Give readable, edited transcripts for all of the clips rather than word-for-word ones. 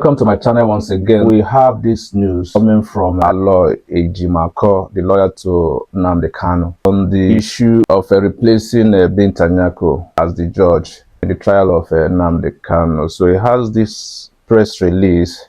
Welcome to my channel once again. We have this news coming from Aloy Ejimako, the lawyer to Nnamdi Kanu, on the issue of replacing Binta Nyako as the judge in the trial of Nnamdi Kanu. So he has this press release,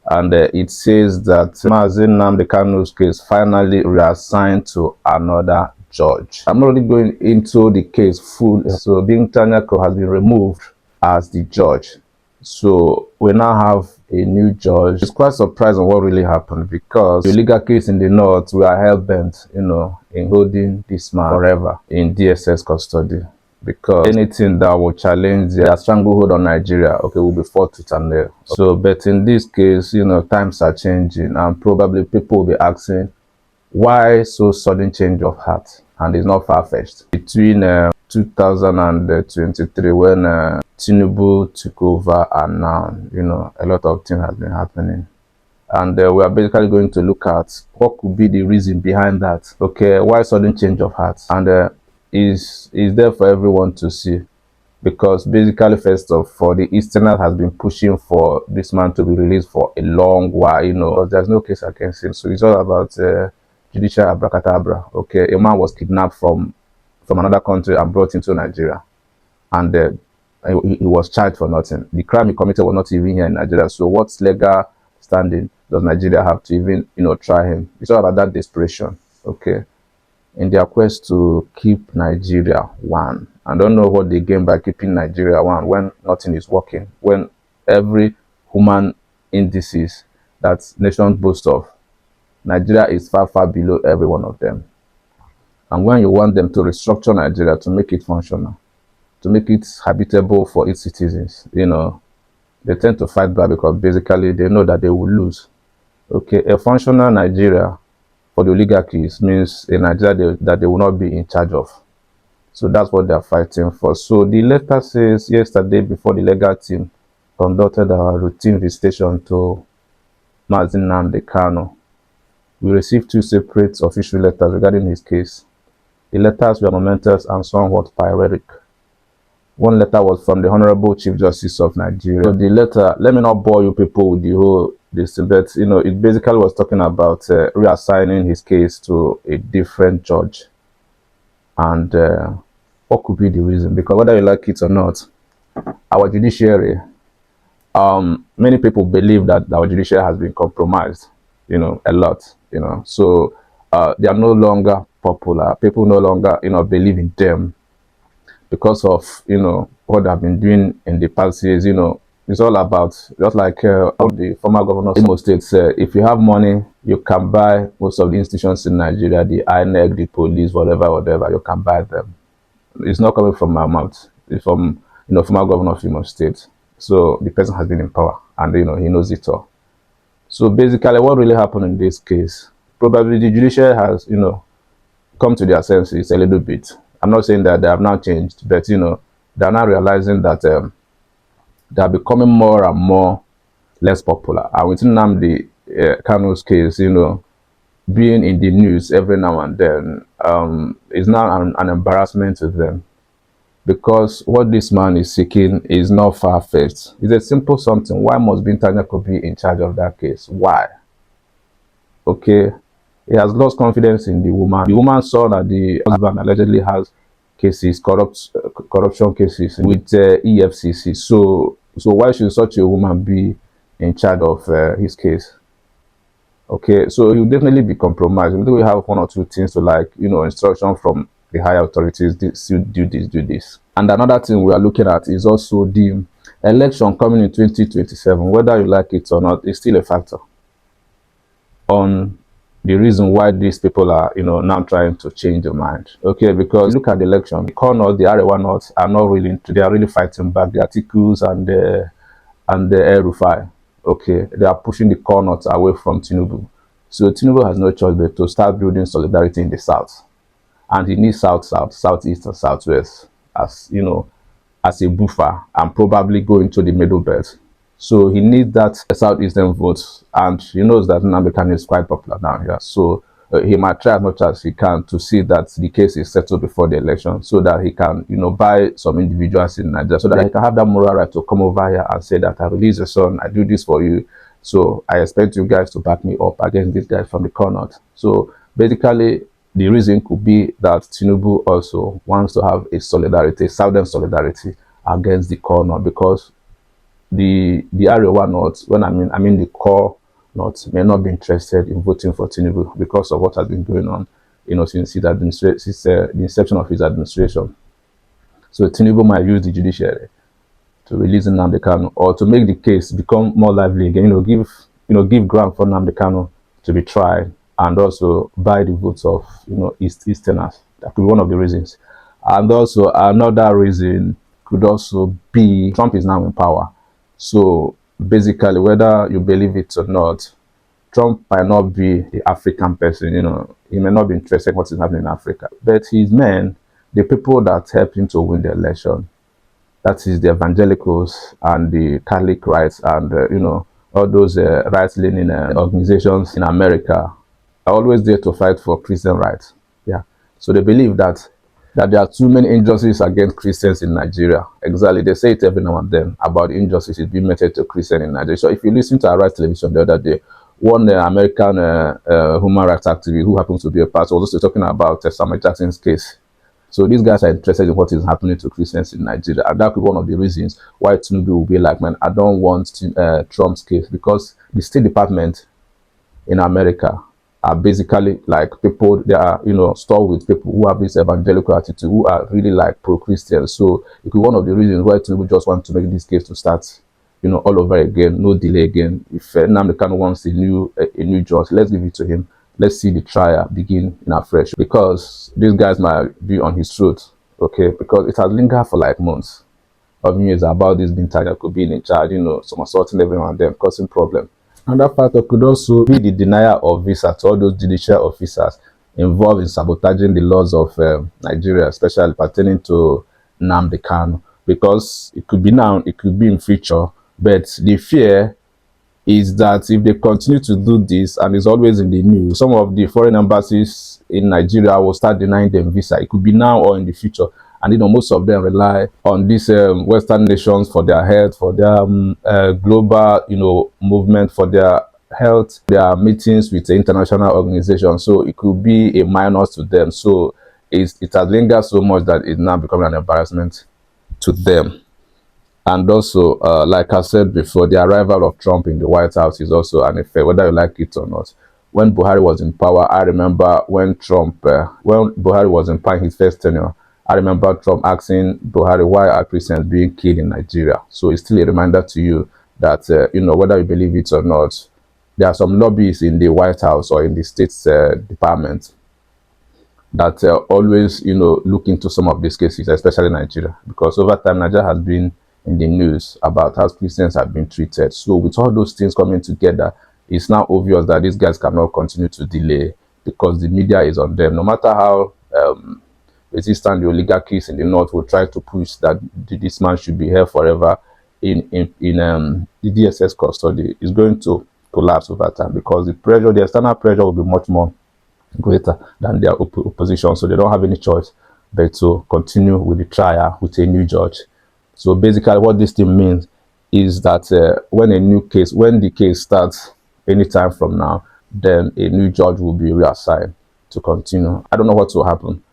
and it says that Mazin Nnamdi Kanu's case finally reassigned to another judge. I'm not really going into the case full. So Binta Nyako has been removed as the judge. So we now have a new judge. It's quite surprising what really happened, because the legal case in the north, we are hell-bent, in holding this man forever in DSS custody, because anything that will challenge their stranglehold on Nigeria, okay, will be fought with an nail. So, but in this case, times are changing, and probably people will be asking, why so sudden change of heart? And it's not far-fetched. Between 2023, when Tinubu took over, and now, a lot of things have been happening. And we are basically going to look at what could be the reason behind that. Okay, why sudden change of heart? And is there for everyone to see. Because basically, first off, for the Easterners has been pushing for this man to be released for a long while, there's no case against him. So it's all about judicial abracadabra. Okay, a man was kidnapped from another country and brought into Nigeria, and he was charged for nothing. The crime he committed was not even here in Nigeria. So what legal standing does Nigeria have to even try him? It's all about that desperation, okay, in their quest to keep Nigeria one. I don't know what they gain by keeping Nigeria one when nothing is working, when every human indices that nations boast of, Nigeria is far below every one of them. And when you want them to restructure Nigeria to make it functional, to make it habitable for its citizens, they tend to fight back, because basically they know that they will lose. Okay, a functional Nigeria for the oligarchies means a Nigeria that they will not be in charge of. So that's what they are fighting for. So the letter says, yesterday, before the legal team conducted our routine visitation to Mazin Nnamdi Kanu, we received 2 separate official letters regarding his case. The letters were momentous and somewhat pyrrhic. One letter was from the Honorable Chief Justice of Nigeria. So the letter, let me not bore you people with the whole this, but it basically was talking about reassigning his case to a different judge. And what could be the reason? Because whether you like it or not, our judiciary, many people believe that our judiciary has been compromised, a lot, So they are no longer popular. People no longer, believe in them, because of what they've been doing in the past years. It's all about, just like the former governor of Imo State said, if you have money, you can buy most of the institutions in Nigeria, the INEC, the police, whatever, you can buy them. It's not coming from my mouth. It's from former governor of Imo State. So the person has been in power, and he knows it all. So basically, what really happened in this case, probably the judiciary has come to their senses a little bit. I'm not saying that they have now changed, but they're now realizing that they are becoming more and more less popular. And within Nnamdi Kanu's case, being in the news every now and then is now an embarrassment to them, because what this man is seeking is not far-fetched. It's a simple something. Why must Binta Nyako be in charge of that case? Why? Okay. He has lost confidence in the woman. The woman saw that the husband allegedly has cases, corruption cases with EFCC. So why should such a woman be in charge of his case? Okay, so he will definitely be compromised. We have 1 or 2 things to instruction from the higher authorities. Do this. And another thing we are looking at is also the election coming in 2027. Whether you like it or not, it's still a factor on the reason why these people are, now trying to change their mind. Okay, because look at the election. The core north, the Arewa north are not really, they are really fighting back. The Articles and the El-Rufai. Okay, they are pushing the core north away from Tinubu. So Tinubu has no choice but to start building solidarity in the south. And he needs south, southeast, and southwest as, as a buffer, and probably go into the middle belt. So he needs that southeastern vote, and he knows that Nnamdi Kanu is quite popular down here. So he might try as much as he can to see that the case is settled before the election, so that he can, buy some individuals in Nigeria, so that he can have that moral right to come over here and say that I release your son, I do this for you, so I expect you guys to back me up against these guys from the corner. So basically, the reason could be that Tinubu also wants to have a solidarity, southern solidarity against the corner, because the Arewa North, when I mean the core North, may not be interested in voting for Tinubu because of what has been going on, since the inception of his administration. So Tinubu might use the judiciary to release Nnamdi Kanu, or to make the case become more lively again. Give ground for Nnamdi Kanu to be tried, and also buy the votes of Easterners. That could be one of the reasons. And also another reason could also be Trump is now in power. So basically, whether you believe it or not, Trump might not be the African person. He may not be interested in what is happening in Africa, but his men, the people that helped him to win the election, that is the evangelicals and the Catholic rights, and all those right-leaning organizations in America, are always there to fight for Christian rights. Yeah, so they believe that there are too many injustices against Christians in Nigeria. Exactly, they say it every now and then about injustices being meted to Christians in Nigeria. So if you listen to Arise Television the other day, one American human rights activist who happens to be a pastor was also talking about Samuel Jackson's case. So these guys are interested in what is happening to Christians in Nigeria, and that could be one of the reasons why Tinubu will be like, man, I don't want Trump's case, because the State Department in America are basically like people, they are, stored with people who have this evangelical attitude, who are really like pro-Christian. So it could be one of the reasons why Tinubu just wants to make this case to start, all over again, no delay again. If Nnamdi Kanu wants a new judge, let's give it to him. Let's see the trial begin in afresh, because these guys might be on his throat, okay? Because it has lingered for like months of years about this being tiger could be in charge, some assaulting everyone and them, causing problem. Another factor could also be the denial of visa to all those judicial officers involved in sabotaging the laws of Nigeria, especially pertaining to Nnamdi Kanu, because it could be now, it could be in future, but the fear is that if they continue to do this, and it's always in the news, some of the foreign embassies in Nigeria will start denying them visa. It could be now or in the future. And most of them rely on these Western nations for their health, for their global, movement, for their health, their meetings with the international organizations. So it could be a minus to them. So it has lingered so much that it's now becoming an embarrassment to them. And also, like I said before, the arrival of Trump in the White House is also an effect, whether you like it or not. When Buhari was in power, I remember when Buhari was in power in his first tenure, I remember Trump asking Buhari, why are Christians being killed in Nigeria? So it's still a reminder to you that, whether you believe it or not, there are some lobbies in the White House or in the State Department that always, look into some of these cases, especially Nigeria, because over time, Nigeria has been in the news about how Christians have been treated. So with all those things coming together, it's now obvious that these guys cannot continue to delay, because the media is on them. No matter how resistant the oligarchies in the north will try to push that this man should be here forever in the DSS custody, is going to collapse over time, because the external pressure will be much more greater than their opposition. So they don't have any choice but to continue with the trial with a new judge. So basically what this thing means is that when the case starts anytime from now, then a new judge will be reassigned to continue. I don't know what will happen,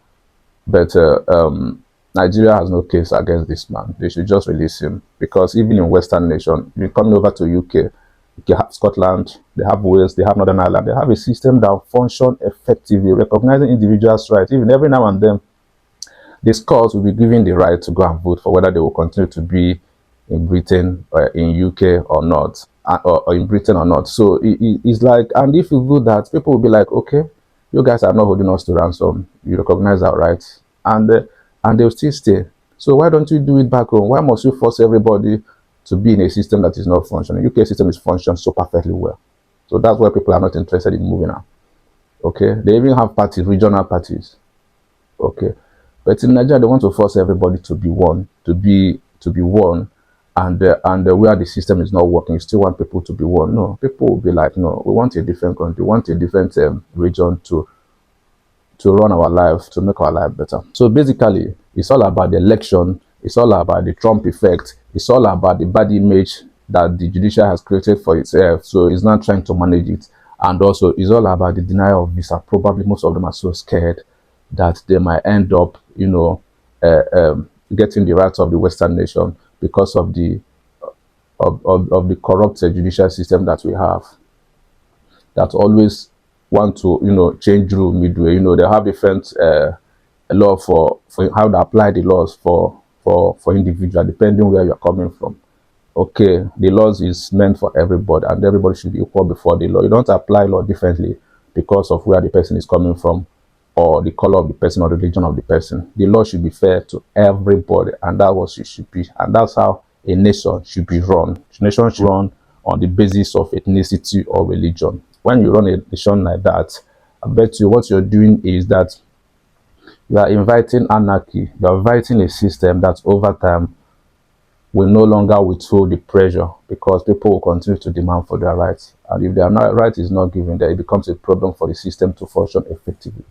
but Nigeria has no case against this man. They should just release him, because even in Western nation, you're coming over to UK, they have Scotland, they have Wales, they have Northern Ireland, they have a system that functions effectively, recognizing individuals' rights. Even every now and then, the scholars will be given the right to go and vote for whether they will continue to be in Britain or in UK or not, or in Britain or not. So it's like, and if you do that, people will be like, okay, you guys are not holding us to ransom. You recognize our rights, and they'll still stay. So why don't you do it back home? Why must you force everybody to be in a system that is not functioning? UK system is functioning so perfectly well. So that's why people are not interested in moving out. Okay, they even have parties, regional parties. Okay. But in Nigeria, they want to force everybody to be one, to be one, and where the system is not working, you still want people to be one. No, people will be like, no, we want a different country, we want a different region to run our life, to make our life better. So basically, it's all about the election. It's all about the Trump effect. It's all about the bad image that the judicial has created for itself. So it's not trying to manage it. And also, it's all about the denial of visa. Probably most of them are so scared that they might end up, getting the rights of the Western nation because of the corrupt judicial system that we have, that always want to, change rule midway. They have different law for how to apply the laws for individual, depending where you're coming from. Okay, the laws is meant for everybody, and everybody should be equal before the law. You don't apply law differently because of where the person is coming from, or the color of the person, or the religion of the person. The law should be fair to everybody, and that's what it should be. And that's how a nation should be run. A nation should run on the basis of ethnicity or religion. When you run a nation like that, I bet you what you're doing is that you are inviting anarchy. You are inviting a system that over time will no longer withhold the pressure, because people will continue to demand for their rights. And if their right is not given, then it becomes a problem for the system to function effectively.